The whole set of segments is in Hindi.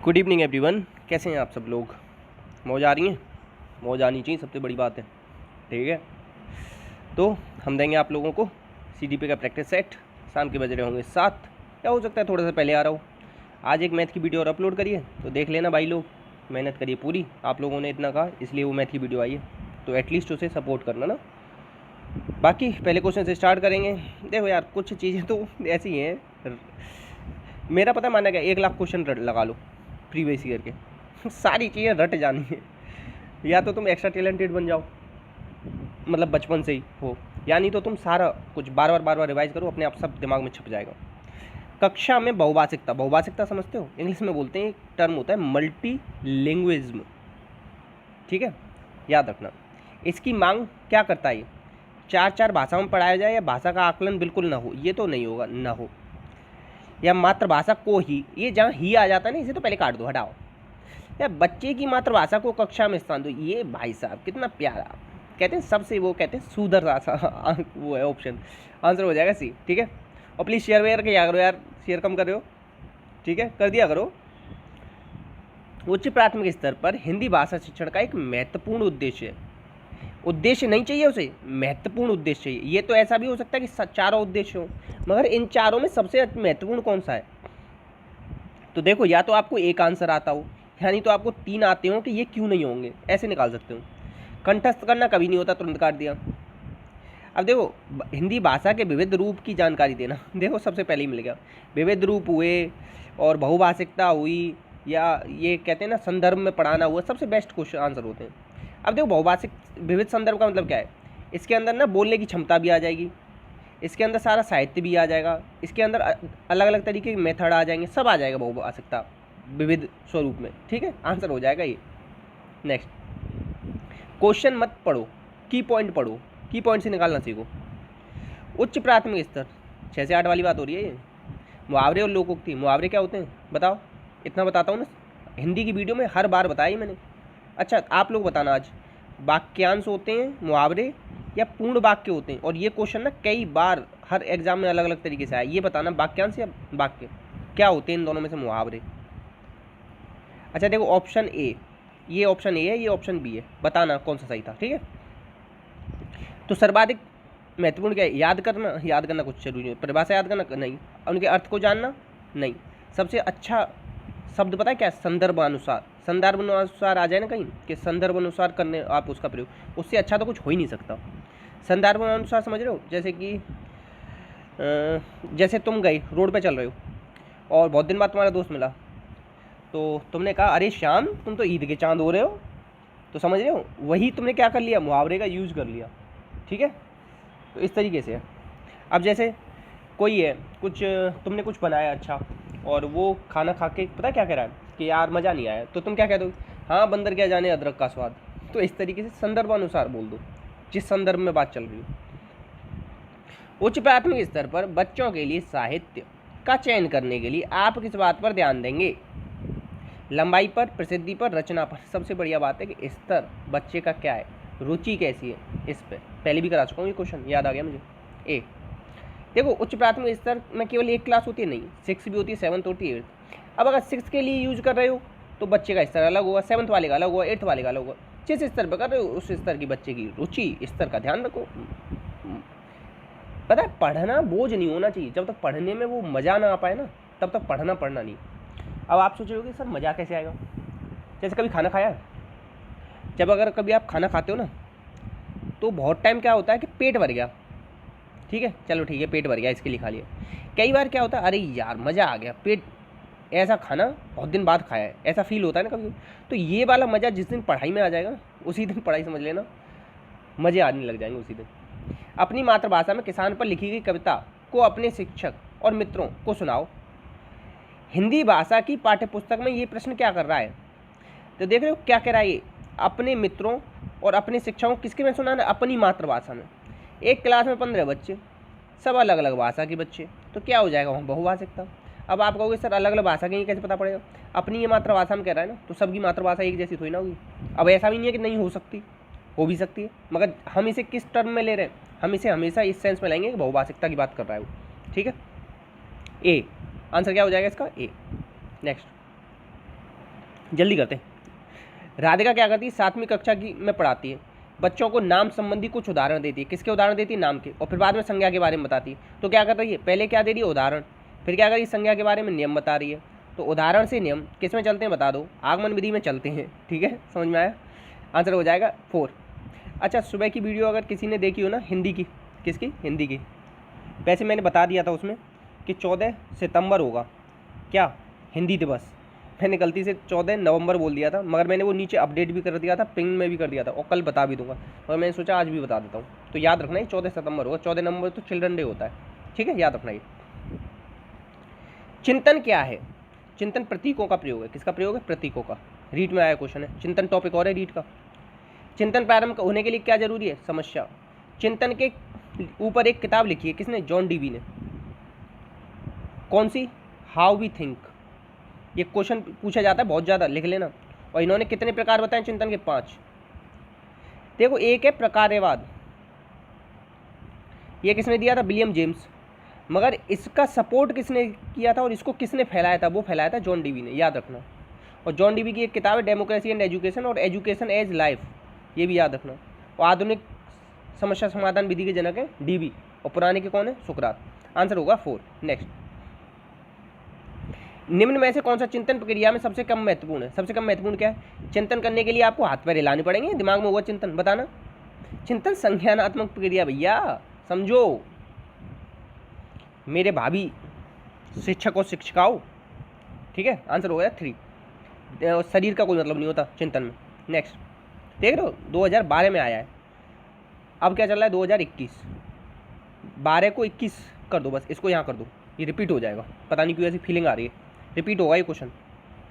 Good evening everyone. कैसे हैं आप सब लोग? मौज आ रही हैं? मौज आनी चाहिए, सबसे बड़ी बात है। ठीक है, तो हम देंगे आप लोगों को सीडीपी का प्रैक्टिस सेट। शाम के बज रहे होंगे 7, या हो सकता है थोड़ा सा पहले आ रहा हो। आज एक मैथ की वीडियो और अपलोड करिए, तो देख लेना भाई लोग, मेहनत करिए पूरी। आप लोगों ने इतना कहा इसलिए वो मैथ की वीडियो आई है, तो एटलीस्ट उसे सपोर्ट करना ना। बाकी पहले क्वेश्चन से स्टार्ट करेंगे। देखो यार, कुछ चीज़ें तो ऐसी हैं, मेरा पता माना क्या, 1 लाख क्वेश्चन लगा लो प्रीवियस ईयर के सारी चीज़ें रट जानी है। या तो तुम एक्स्ट्रा टैलेंटेड बन जाओ, मतलब बचपन से ही हो, या नहीं तो तुम सारा कुछ बार बार रिवाइज करो, अपने आप सब दिमाग में छप जाएगा। कक्षा में बहुभाषिकता, बहुभाषिकता समझते हो? इंग्लिश में बोलते हैं, एक टर्म होता है मल्टी लैंग्वेजिज्म। ठीक है, याद रखना। इसकी मांग क्या करता है? 4 भाषाओं में पढ़ाया जाए, या भाषा का आकलन बिल्कुल ना हो, ये तो नहीं होगा, ना हो, या मातृभाषा को ही, ये जहाँ ही आ जाता है ना, इसे तो पहले काट दो, हटाओ। या बच्चे की मातृभाषा को कक्षा में स्थान दो। ये भाई साहब कितना प्यारा कहते हैं, सबसे वो कहते हैं सुंदर भाषा वो है ऑप्शन, आंसर हो जाएगा सी। ठीक है, और प्लीज़ शेयर वेयर किया करो यार, शेयर कम कर रहे हो, ठीक है, कर दिया करो। उच्च प्राथमिक स्तर पर हिंदी भाषा शिक्षण का एक महत्वपूर्ण उद्देश्य है। उद्देश्य नहीं चाहिए उसे, महत्वपूर्ण उद्देश्य चाहिए। ये तो ऐसा भी हो सकता है कि चारों उद्देश्य हो, मगर इन चारों में सबसे महत्वपूर्ण कौन सा है? तो देखो, या तो आपको एक आंसर आता हो, यानी तो आपको 3 आते हो कि ये क्यों नहीं होंगे, ऐसे निकाल सकते हो। कंठस्थ करना कभी नहीं होता, तुरंत काट दिया। अब देखो, हिंदी भाषा के विविध रूप की जानकारी देना, देखो सबसे पहले ही मिल गया। विविध रूप हुए, और बहुभाषिकता हुई, या ये कहते हैं ना संदर्भ में पढ़ाना हुआ, सबसे बेस्ट क्वेश्चन आंसर होते हैं। अब देखो, बहुभाषिक विविध संदर्भ का मतलब क्या है? इसके अंदर ना बोलने की क्षमता भी आ जाएगी, इसके अंदर सारा साहित्य भी आ जाएगा, इसके अंदर अलग अलग तरीके के मेथड आ जाएंगे, सब आ जाएगा बहुभाषिकता विविध स्वरूप में। ठीक है, आंसर हो जाएगा ये। नेक्स्ट क्वेश्चन मत पढ़ो, की पॉइंट पढ़ो, की पॉइंट से निकालना सीखो। उच्च प्राथमिक स्तर 6 से 8 वाली बात हो रही है ये। मुहावरे और लोकोक्ति, मुहावरे क्या होते हैं बताओ? इतना बताता हूँ ना, हिंदी की वीडियो में हर बार बताया मैंने। अच्छा, आप लोग बताना आज, वाक्यांश होते हैं मुहावरे या पूर्ण वाक्य होते हैं? और ये क्वेश्चन ना कई बार हर एग्जाम में अलग अलग तरीके से आया। ये बताना वाक्यांश या वाक्य क्या होते हैं इन दोनों में से मुहावरे। अच्छा देखो, ऑप्शन ए, ये ऑप्शन ए है, ये ऑप्शन बी है, बताना कौन सा सही था। ठीक है, तो सर्वाधिक महत्वपूर्ण क्या है? याद करना, याद करना कुछ जरूरी नहीं। परिभाषा याद करना नहीं, उनके अर्थ को जानना नहीं। सबसे अच्छा शब्द पता है क्या? संदर्भानुसार। संदर्भानुसार आ जाए ना कहीं कि संदर्भानुसार करने आप उसका प्रयोग, उससे अच्छा तो कुछ हो ही नहीं सकता। संदर्भानुसार समझ रहे हो? जैसे कि जैसे तुम गए रोड पे चल रहे हो, और बहुत दिन बाद तुम्हारा दोस्त मिला, तो तुमने कहा अरे श्याम, तुम तो ईद के चांद हो रहे हो, तो समझ रहे हो, वही तुमने क्या कर लिया, मुहावरे का यूज़ कर लिया। ठीक है, तो इस तरीके से है। अब जैसे कोई है, कुछ तुमने कुछ बनाया अच्छा, और वो खाना खा के पता क्या कह रहा है कि यार मज़ा नहीं आया, तो तुम क्या कह दो? हाँ, बंदर क्या जाने अदरक का स्वाद। तो इस तरीके से संदर्भानुसार बोल दो, जिस संदर्भ में बात चल रही हो। उच्च प्राथमिक स्तर पर बच्चों के लिए साहित्य का चयन करने के लिए आप किस बात पर ध्यान देंगे? लंबाई पर, प्रसिद्धि पर, रचना पर। सबसे बढ़िया बात है कि स्तर बच्चे का क्या है, रुचि कैसी है, इस पर पहले भी करा चुका हूँ ये क्वेश्चन, याद आ गया मुझे। ए देखो, उच्च प्राथमिक स्तर में केवल एक क्लास होती है, नहीं, 6 भी होती है, 7 होती है, 8। अब अगर 6 के लिए यूज कर रहे हो तो बच्चे का स्तर अलग होगा, 7th वाले का अलग होगा, 8th वाले का अलग होगा। जिस स्तर पर कर रहे हो उस स्तर की बच्चे की रुचि स्तर का ध्यान रखो। पता है, पढ़ना बोझ नहीं होना चाहिए। जब तक पढ़ने में वो मज़ा ना आ पाए ना, तब तक पढ़ना नहीं। अब आप सोच रहे हो कि सर मज़ा कैसे आएगा? जैसे कभी खाना खाया, जब अगर कभी आप खाना खाते हो ना, तो बहुत टाइम क्या होता है कि पेट भर गया, ठीक है, चलो ठीक है, पेट भर गया, इसके लिए खा लिया। कई बार क्या होता है, अरे यार मज़ा आ गया, पेट, ऐसा खाना बहुत दिन बाद खाया है, ऐसा फील होता है ना कभी। तो ये वाला मज़ा जिस दिन पढ़ाई में आ जाएगा ना, उसी दिन पढ़ाई समझ लेना, मज़े आने लग जाएंगे उसी दिन। अपनी मातृभाषा में किसान पर लिखी गई कविता को अपने शिक्षक और मित्रों को सुनाओ। हिंदी भाषा की पाठ्यपुस्तक में ये प्रश्न क्या कर रहा है? तो देख रहे हो क्या कह रहा है ये? अपने मित्रों और अपने शिक्षकों, किसके में सुनाना? अपनी मातृभाषा में। एक क्लास में 15 बच्चे, सब अलग अलग भाषा के बच्चे, तो क्या हो जाएगा वहाँ? बहुभाषिकता। अब आप कहोगे सर अलग अलग भाषा की कैसे पता पड़ेगा? अपनी ये मातृभाषा में कह रहा है ना, तो सबकी मातृभाषा एक जैसी थोड़ी ना होगी। अब ऐसा भी नहीं है कि नहीं हो सकती, हो भी सकती है, मगर हम इसे किस टर्म में ले रहे हैं? हम इसे हमेशा इस सेंस में लेंगे कि बहुभाषिकता की बात कर रहा है वो। ठीक है, ए आंसर क्या हो जाएगा इसका? ए। नेक्स्ट, जल्दी करते हैं। राधिका क्या करती है, 7वीं कक्षा की में पढ़ाती है, बच्चों को नाम संबंधी कुछ उदाहरण देती है। किसके उदाहरण देती है? नाम के। और फिर बाद में संज्ञा के बारे में बताती है। तो क्या कर रही है, पहले क्या दे रही है? उदाहरण। फिर क्या कर रही है? संज्ञा के बारे में नियम बता रही है। तो उदाहरण से नियम किस में चलते हैं बता दो? आगमन विधि में चलते हैं। ठीक है, समझ में आया? आंसर हो जाएगा 4। अच्छा, सुबह की वीडियो अगर किसी ने देखी हो ना, हिंदी की, किसकी? हिंदी की। वैसे मैंने बता दिया था उसमें कि 14 सितंबर होगा क्या, हिंदी दिवस। मैंने गलती से 14 नवंबर बोल दिया था, मगर मैंने वो नीचे अपडेट भी कर दिया था, पिन में भी कर दिया था, और कल बता भी दूंगा, और मैंने सोचा आज भी बता देता हूँ। तो याद रखना, ये 14 सितंबर होगा। 14 नवंबर तो चिल्ड्रन डे होता है। ठीक है, याद रखना। ये चिंतन क्या है? चिंतन प्रतीकों का प्रयोग है। किसका प्रयोग है? प्रतीकों का। रीट में आया क्वेश्चन है, चिंतन टॉपिक और है रीट का। चिंतन प्रारंभ होने के लिए क्या जरूरी है? समस्या। चिंतन के ऊपर एक किताब लिखी है, किसने? जॉन डीवी ने। कौन सी? How we think. ये क्वेश्चन पूछा जाता है बहुत ज़्यादा, लिख लेना। और इन्होंने कितने प्रकार बताए चिंतन के? 5। देखो, एक है प्रकार्यवाद, ये किसने दिया था? William James. मगर इसका सपोर्ट किसने किया था और इसको किसने फैलाया था? वो फैलाया था जॉन डीवी ने, याद रखना। और जॉन डीवी की एक किताब है डेमोक्रेसी एंड एजुकेशन, और एजुकेशन एज लाइफ, ये भी याद रखना। और आधुनिक समस्या समाधान विधि के जनक है डीवी, और पुराने के कौन है? सुकरात। आंसर होगा 4। नेक्स्ट, निम्न में से कौन सा चिंतन प्रक्रिया में सबसे कम महत्वपूर्ण है? सबसे कम महत्वपूर्ण क्या है? चिंतन करने के लिए आपको हाथ पैर हिलाने पड़ेंगे, दिमाग में होगा चिंतन, बताना। चिंतन संज्ञानात्मक प्रक्रिया भैया, समझो मेरे भाभी शिक्षक और शिक्षिकाओं। ठीक है, आंसर हो गया 3। शरीर का कोई मतलब नहीं होता चिंतन में। नेक्स्ट, देख रहे हो 2012 में आया है, अब क्या चल रहा है? 2021। 12 को 21 कर दो, बस इसको यहाँ कर दो, ये रिपीट हो जाएगा। पता नहीं क्यों ऐसी फीलिंग आ रही है, रिपीट होगा ये क्वेश्चन,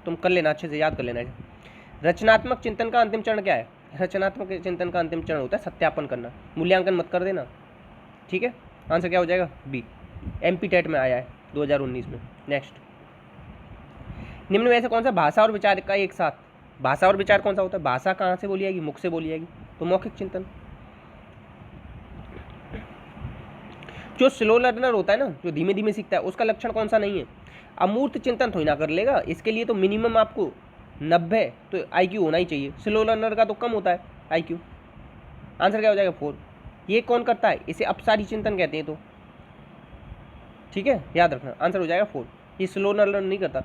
तुम कर लेना, अच्छे से याद कर लेना। रचनात्मक चिंतन का अंतिम चरण क्या है? रचनात्मक चिंतन का अंतिम चरण होता है सत्यापन करना, मूल्यांकन मत कर देना। ठीक है, आंसर क्या हो जाएगा? बी। MP टेट में आया है 2019 में। नेक्स्ट, निम्न में से कौन सा भाषा और विचार का एक साथ? भाषा और विचार कौन सा होता है? भाषा कहाँ से बोली जाएगी? मुख से बोली जाएगी, तो मौखिक चिंतन। जो स्लो लर्नर होता है ना, जो धीमे धीमे सीखता है, उसका लक्षण कौन सा नहीं है? अमूर्त चिंतन थोड़ी ना कर लेगा, इसके लिए तो मिनिमम आपको 90 तो IQ होना ही चाहिए। स्लो लर्नर का तो कम होता है IQ। आंसर क्या हो जाएगा? 4। ये कौन करता है? इसे अपसारी चिंतन कहते हैं। तो ठीक है, याद रखना, आंसर हो जाएगा 4। ये स्लो लर्नर नहीं करता।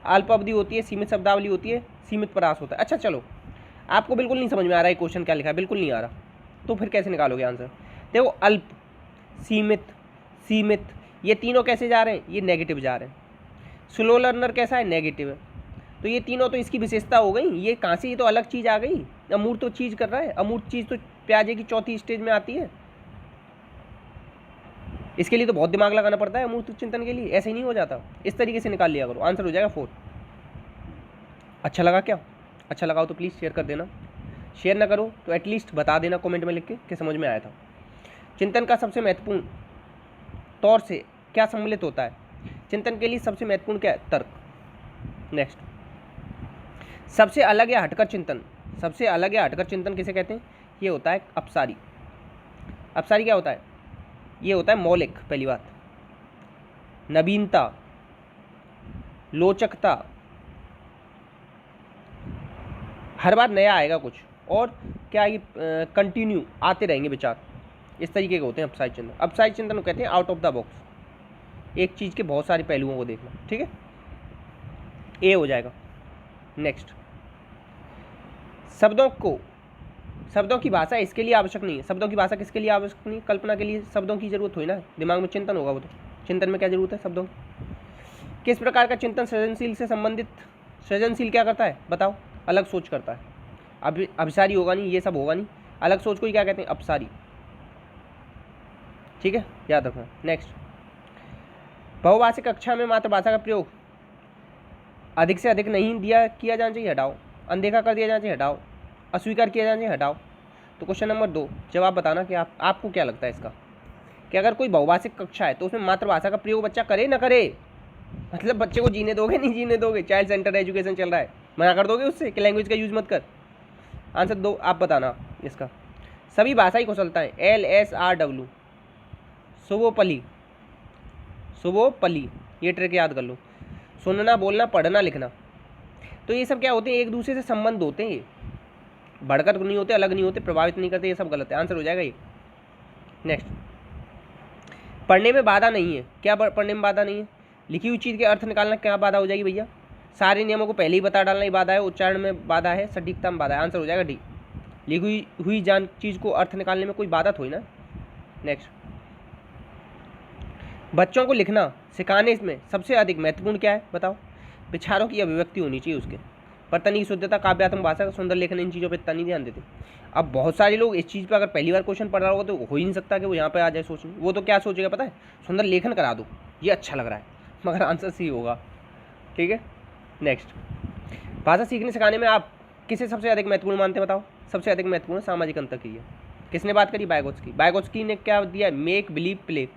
अल्प अवधि होती है, सीमित शब्दावली होती है, सीमित प्रयास होता है। अच्छा चलो, आपको बिल्कुल नहीं समझ में आ रहा है क्वेश्चन क्या लिखा है, बिल्कुल नहीं आ रहा, तो फिर कैसे निकालोगे आंसर? देखो, अल्प, सीमित, सीमित, ये तीनों कैसे जा रहे हैं? ये नेगेटिव जा रहे हैं। स्लो लर्नर कैसा है? नेगेटिव है। तो ये तीनों तो इसकी विशेषता हो गई। ये कहाँ से? ये तो अलग चीज़ आ गई। अमूर्त तो चीज़ कर रहा है, अमूर्त चीज़ तो प्याजे की 4थी स्टेज में आती है। इसके लिए तो बहुत दिमाग लगाना पड़ता है अमूर्त चिंतन के लिए, ऐसे ही नहीं हो जाता। इस तरीके से निकाल लिया करो, आंसर हो जाएगा 4। अच्छा लगा क्या? अच्छा लगा हो तो प्लीज़ शेयर कर देना, शेयर ना करो तो एटलीस्ट बता देना कमेंट में लिख के कि समझ में आया था। चिंतन का सबसे महत्वपूर्ण तौर से क्या सम्मिलित होता है? चिंतन के लिए सबसे महत्वपूर्ण क्या है? तर्क। नेक्स्ट, सबसे अलग या हटकर चिंतन। सबसे अलग या हटकर चिंतन किसे कहते हैं? ये होता है अपसारी। अपसारी क्या होता है? ये होता है मौलिक, पहली बात, नवीनता, लोचकता, हर बार नया आएगा कुछ, और क्या ये कंटिन्यू आते रहेंगे विचार, इस तरीके के होते हैं अपसारी चिंतन। अपसारी चिंतन को कहते हैं आउट ऑफ द बॉक्स, एक चीज़ के बहुत सारे पहलुओं को देखना। ठीक है, ए हो जाएगा। नेक्स्ट, शब्दों की भाषा इसके लिए आवश्यक नहीं है। शब्दों की भाषा किसके लिए आवश्यक नहीं? कल्पना के लिए शब्दों की जरूरत हुई ना, दिमाग में चिंतन होगा वो तो। चिंतन में क्या जरूरत है? शब्दों। किस प्रकार का चिंतन सृजनशील से संबंधित? सृजनशील क्या करता है बताओ? अलग सोच करता है। अभिसारी होगा नहीं, ये सब होगा नहीं। अलग सोच को ही क्या कहते हैं? अपसारी। ठीक है, याद रखना। नेक्स्ट, बहुभाषिक कक्षा में मातृभाषा का प्रयोग अधिक से अधिक नहीं किया जाना चाहिए, हटाओ। अनदेखा कर दिया जाना चाहिए, हटाओ। अस्वीकार किया जाना चाहिए, हटाओ। तो क्वेश्चन नंबर 2 जवाब बताना कि आपको क्या लगता है इसका, कि अगर कोई बहुभाषिक कक्षा है तो उसमें मातृभाषा का प्रयोग बच्चा करे ना करे? मतलब बच्चे को जीने दोगे, नहीं जीने दोगे? चाइल्ड सेंटर एजुकेशन चल रहा है, मना कर दोगे उससे कि लैंग्वेज का यूज मत कर? आंसर 2 आप बताना इसका। सभी भाषाई कुशलताएं, LSRW, सुबोपली, सुबोपली, ये ट्रिक याद कर लो। सुनना, बोलना, पढ़ना, लिखना। तो ये सब क्या होते हैं, एक दूसरे से संबंध होते हैं, ये बढ़कर नहीं होते, अलग नहीं होते, प्रभावित नहीं करते, ये सब गलत है, आंसर हो जाएगा ये। नेक्स्ट, पढ़ने में बाधा नहीं है, क्या पढ़ने में बाधा नहीं है, लिखी हुई चीज़ के अर्थ निकालना क्या बाधा हो जाएगी भैया, सारे नियमों को पहले ही बता डालना ही बाधा है, उच्चारण में बाधा है, सटीकता में बाधा है, आंसर हो जाएगा डी। लिखी हुई जान चीज़ को अर्थ निकालने में कोई बाधा थोड़ी ना। नेक्स्ट, बच्चों को लिखना सिखाने में सबसे अधिक महत्वपूर्ण क्या है बताओ, विचारों की अभिव्यक्ति होनी चाहिए उसके, वर्तनी की शुद्धता, काव्यात्मक भाषा का सुंदर लेखन, इन चीज़ों पर इतना नहीं ध्यान देते। अब बहुत सारे लोग इस चीज़ पर अगर पहली बार क्वेश्चन पढ़ रहा होगा तो हो ही नहीं सकता कि वो यहाँ पे आ जाए सोचने, वो तो क्या सोचेगा पता है, सुंदर लेखन करा दो, ये अच्छा लग रहा है, मगर आंसर सी होगा। ठीक है। नेक्स्ट, भाषा सीखने सिखाने में आप किसे सबसे अधिक महत्वपूर्ण मानते हैं बताओ, सबसे अधिक महत्वपूर्ण सामाजिक अंतर की है, किसने बात करी, बायगोत्स्की। बायगोत्स्की ने क्या दिया, मेक बिलीव प्ले।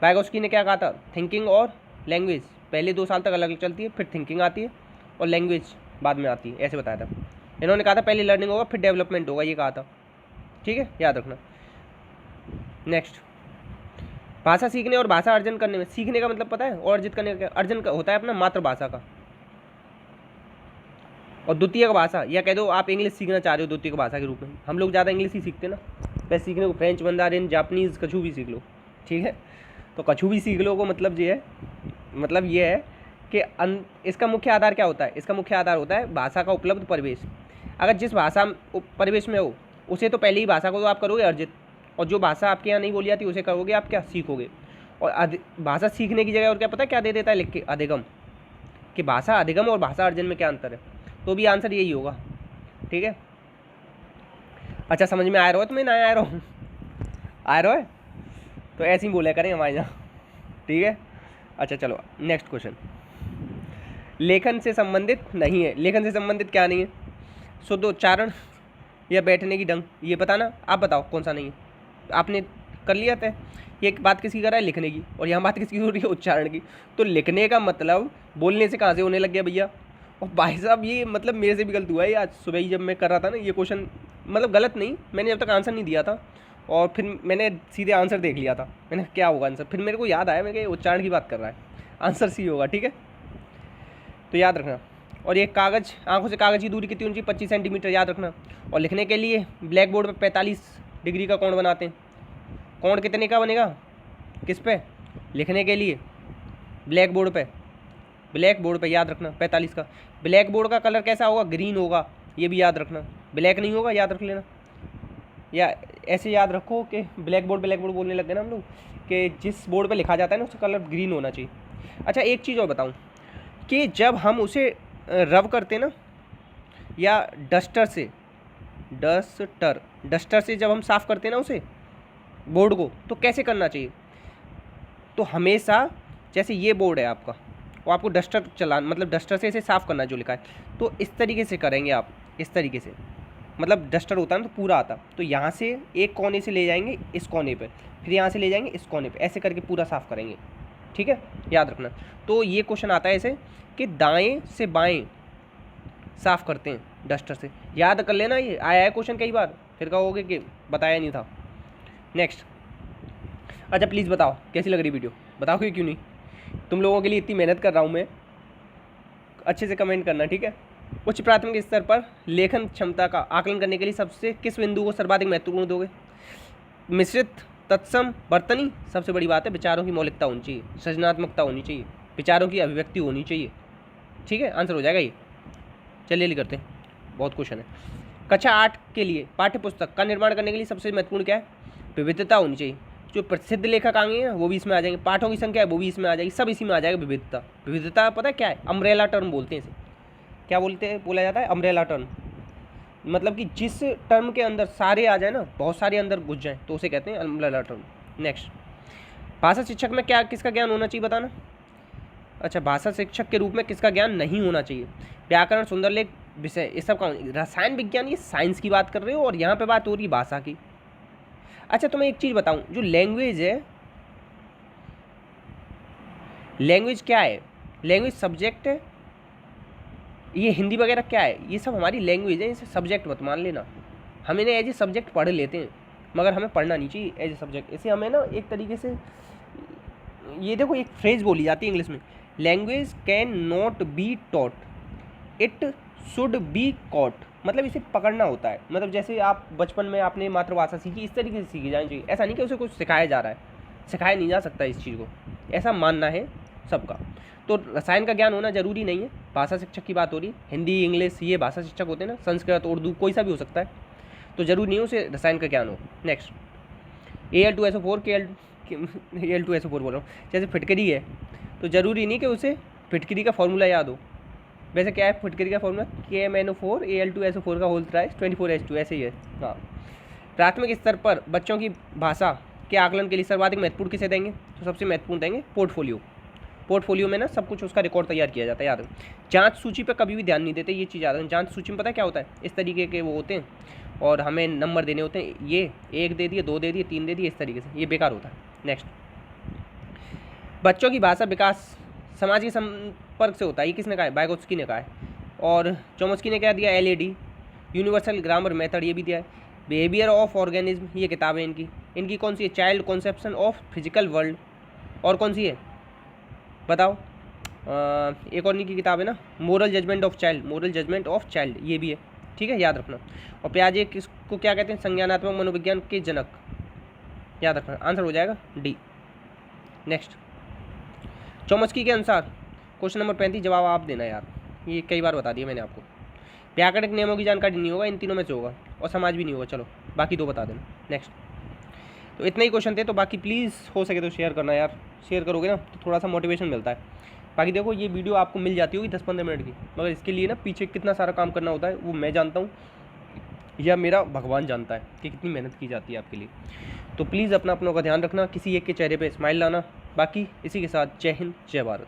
बायगोत्स्की ने क्या कहा था, थिंकिंग और लैंग्वेज पहले 2 साल तक अलग चलती है, फिर थिंकिंग आती है और लैंग्वेज बाद में आती है, ऐसे बताया था। इन्होंने कहा था पहले लर्निंग होगा फिर डेवलपमेंट होगा, ये कहा था। ठीक है, याद रखना। नेक्स्ट, भाषा सीखने और भाषा अर्जन करने में, सीखने का मतलब पता है और अर्जित करने का, अर्जन का होता है अपना मातृभाषा का, और द्वितीय भाषा, या कह दो आप इंग्लिश सीखना चाह रहे हो द्वितीय भाषा के रूप में, हम लोग ज़्यादा इंग्लिश ही सीखते ना, वैसे सीखने को फ्रेंच, मंदारिन, जापानीज़, कछु भी सीख लो। ठीक है, तो कछु भी सीख लो को मतलब ये है, मतलब ये है कि इसका मुख्य आधार क्या होता है, इसका मुख्य आधार होता है भाषा का उपलब्ध परिवेश। अगर जिस भाषा परिवेश में हो उसे तो पहले ही भाषा को तो आप करोगे अर्जित, और जो भाषा आपके यहाँ नहीं बोली जाती उसे करोगे आप क्या, सीखोगे। और भाषा सीखने की जगह और क्या पता है क्या दे देता है लिख के, अधिगम, कि भाषा अधिगम और भाषा अर्जन में क्या अंतर है, तो भी आंसर यही होगा। ठीक है, अच्छा समझ में आ रहा है तुम्हें, ना आ रहा हूँ, आ रहा है तो ऐसे ही बोला करें हमारे यहाँ। ठीक है, अच्छा चलो नेक्स्ट क्वेश्चन, लेखन से संबंधित नहीं है, लेखन से संबंधित क्या नहीं है, शुद्ध उच्चारण या बैठने की ढंग, ये बताना, आप बताओ कौन सा नहीं है। आपने कर लिया था, ये बात किसकी कर रहा है, लिखने की, और यहाँ बात किसकी हो रही है, उच्चारण की। तो लिखने का मतलब बोलने से कहाँ से होने लग गया भैया, और भाई साहब ये मतलब मेरे से भी गलत हुआ है, आज सुबह ही जब मैं कर रहा था ना ये क्वेश्चन, मतलब गलत नहीं, मैंने जब तक आंसर नहीं दिया था और फिर मैंने सीधे आंसर देख लिया था, मैंने क्या होगा आंसर, फिर मेरे को याद आया मैं उच्चारण की बात कर रहा है, आंसर सी होगा। ठीक है, तो याद रखना। और ये कागज़, आंखों से कागज़ की दूरी कितनी होनी चाहिए, 25 सेंटीमीटर, याद रखना। और लिखने के लिए ब्लैक बोर्ड पर 45 डिग्री का कोण बनाते हैं, कोण कितने का बनेगा, किस पे, लिखने के लिए ब्लैक बोर्ड पे याद रखना 45 का। ब्लैक बोर्ड का कलर कैसा होगा, ग्रीन होगा, ये भी याद रखना, ब्लैक नहीं होगा, याद रख लेना। या ऐसे याद रखो कि ब्लैक बोर्ड बोलने लग गए ना हम लोग, कि जिस बोर्ड पे लिखा जाता है ना उसका कलर ग्रीन होना चाहिए। अच्छा एक चीज़ और बताऊं कि जब हम उसे रब करते ना, या डस्टर से जब हम साफ़ करते ना उसे बोर्ड को, तो कैसे करना चाहिए, तो हमेशा जैसे ये बोर्ड है आपका, वो आपको डस्टर चलाना, मतलब डस्टर से इसे साफ़ करना जो लिखा है, तो इस तरीके से करेंगे आप, इस तरीके से, मतलब डस्टर होता है ना तो पूरा आता, तो यहाँ से एक कोने से ले जाएंगे इस कोने पर, फिर यहाँ से ले जाएंगे इस कोने पर, ऐसे करके पूरा साफ़ करेंगे। ठीक है, याद रखना। तो ये क्वेश्चन आता है ऐसे कि दाएं से बाएं साफ़ करते हैं डस्टर से, याद कर लेना, ये आया है क्वेश्चन कई बार, फिर कहोगे कि बताया नहीं था। नेक्स्ट, अच्छा प्लीज़ बताओ कैसी लग रही वीडियो, बताओगे क्यों नहीं, तुम लोगों के लिए इतनी मेहनत कर रहा हूँ मैं, अच्छे से कमेंट करना। ठीक है, उच्च प्राथमिक स्तर पर लेखन क्षमता का आकलन करने के लिए सबसे किस बिंदु को सर्वाधिक महत्वपूर्ण दोगे, मिश्रित, तत्सम, वर्तनी, सबसे बड़ी बात है विचारों की मौलिकता होनी चाहिए, सृजनात्मकता होनी चाहिए, विचारों की अभिव्यक्ति होनी चाहिए। ठीक है, आंसर हो जाएगा ये। चलिए ले करते हैं, बहुत क्वेश्चन है। कक्षा 8 के लिए पाठ्य पुस्तक का निर्माण करने के लिए सबसे महत्वपूर्ण क्या है, विविधता होनी चाहिए, जो प्रसिद्ध लेखक आएंगे हैं वो भी इसमें आ जाएंगे, पाठों की संख्या है वो भी इसमें आ जाएगी, सब इसी में आ जाएगा। विविधता पता है क्या है, अम्ब्रेला टर्म बोलते हैं इसे, क्या बोलते हैं, बोला जाता है अम्ब्रेला टर्म, मतलब कि जिस टर्म के अंदर सारे आ जाए ना, बहुत सारे अंदर घुस जाएँ तो उसे कहते हैं अम्ब्रेला टर्म। नेक्स्ट, भाषा शिक्षक में क्या किसका ज्ञान होना चाहिए बताना। अच्छा, भाषा शिक्षक के रूप में किसका ज्ञान नहीं होना चाहिए, व्याकरण, सुंदर लेख, विषय, ये सब का, रसायन विज्ञान, ये साइंस की बात कर रहे हो और यहाँ पे बात हो रही भाषा की। अच्छा तुम्हें एक चीज़ बताऊँ, जो लैंग्वेज है, लैंग्वेज क्या है, लैंग्वेज सब्जेक्ट है, ये हिंदी वगैरह क्या है, ये सब हमारी लैंग्वेज है, इसे सब्जेक्ट मत मान लेना। हम इन्हें एज ए सब्जेक्ट पढ़ लेते हैं, मगर हमें पढ़ना नहीं चाहिए एज ए सब्जेक्ट। इसे हमें ना एक तरीके से, ये देखो एक फ्रेज बोली जाती है इंग्लिश में, language can not be taught, it should be caught, मतलब इसे पकड़ना होता है। मतलब जैसे आप बचपन में आपने मातृभाषा सीखी, इस तरीके से सीखी जानी चाहिए। ऐसा नहीं कि उसे कुछ सिखाया जा रहा है, सिखाया नहीं जा सकता इस चीज़ को, ऐसा मानना है सबका। तो रसायन का ज्ञान होना जरूरी नहीं है। भाषा शिक्षक की बात हो रही है, हिंदी इंग्लिश ये भाषा शिक्षक होते हैं ना, संस्कृत उर्दू कोई सा भी हो सकता है, तो जरूरी नहीं है उसे रसायन का ज्ञान हो। नेक्स्ट Al2SO4 Al2SO4 बोल रहा हूँ, जैसे फिटकरी है तो ज़रूरी नहीं कि उसे फिटकरी का फॉर्मूला याद हो। वैसे क्या है फिटकरी का फॉर्मूला, KMnO4 Al2SO4 का होल ट्राइस 24H2, ऐसे ही है। हाँ, प्राथमिक स्तर पर बच्चों की भाषा के आकलन के लिए सर्वाधिक महत्वपूर्ण किसे देंगे, तो सबसे महत्वपूर्ण देंगे पोर्टफोलियो। पोर्टफोलियो में ना सब कुछ उसका रिकॉर्ड तैयार किया जाता है, याद है। जांच सूची पर कभी भी ध्यान नहीं देते, ये चीज़ याद है। जांच सूची में पता है क्या होता है, इस तरीके के वो होते हैं और हमें नंबर देने होते हैं, ये 1 दे दिए, 2 दे दिए, 3 दे दिए, इस तरीके से, ये बेकार होता है। नेक्स्ट, बच्चों की भाषा विकास समाज के संपर्क से होता है, ये किसने कहा है, वाइगोत्स्की ने कहा है। और चोम्स्की ने क्या दिया, LAD यूनिवर्सल ग्रामर मेथड, ये भी दिया है। बिहेवियर ऑफ ऑर्गेनिज्म, ये किताब है इनकी कौन सी है, child conception of physical world, और कौन सी है बताओ, एक और इनकी किताब है ना, मोरल जजमेंट ऑफ चाइल्ड, ये भी है, ठीक है, याद रखना। और पियाजे किसको क्या कहते हैं, संज्ञानात्मक मनोविज्ञान के जनक, याद रखना, आंसर हो जाएगा D। नेक्स्ट, चोम्स्की के अनुसार क्वेश्चन नंबर 35 जवाब आप देना यार, ये कई बार बता दिया मैंने आपको। व्याकरणिक नियमों की जानकारी नहीं होगा, इन तीनों में से होगा, और समाज भी नहीं होगा, चलो बाकी 2 बता देना। नेक्स्ट, तो इतने ही क्वेश्चन थे, तो बाकी प्लीज़ हो सके तो शेयर करना यार, शेयर करोगे ना तो थोड़ा सा मोटिवेशन मिलता है। बाकी देखो ये वीडियो आपको मिल जाती होगी 10-15 मिनट की, मगर इसके लिए ना पीछे कितना सारा काम करना होता है वो मैं जानता हूँ, या मेरा भगवान जानता है कि कितनी मेहनत की जाती है आपके लिए। तो प्लीज़ अपना अपनों का ध्यान रखना, किसी एक के चेहरे पे स्माइल लाना। बाकी इसी के साथ जय हिंद, जय भारत।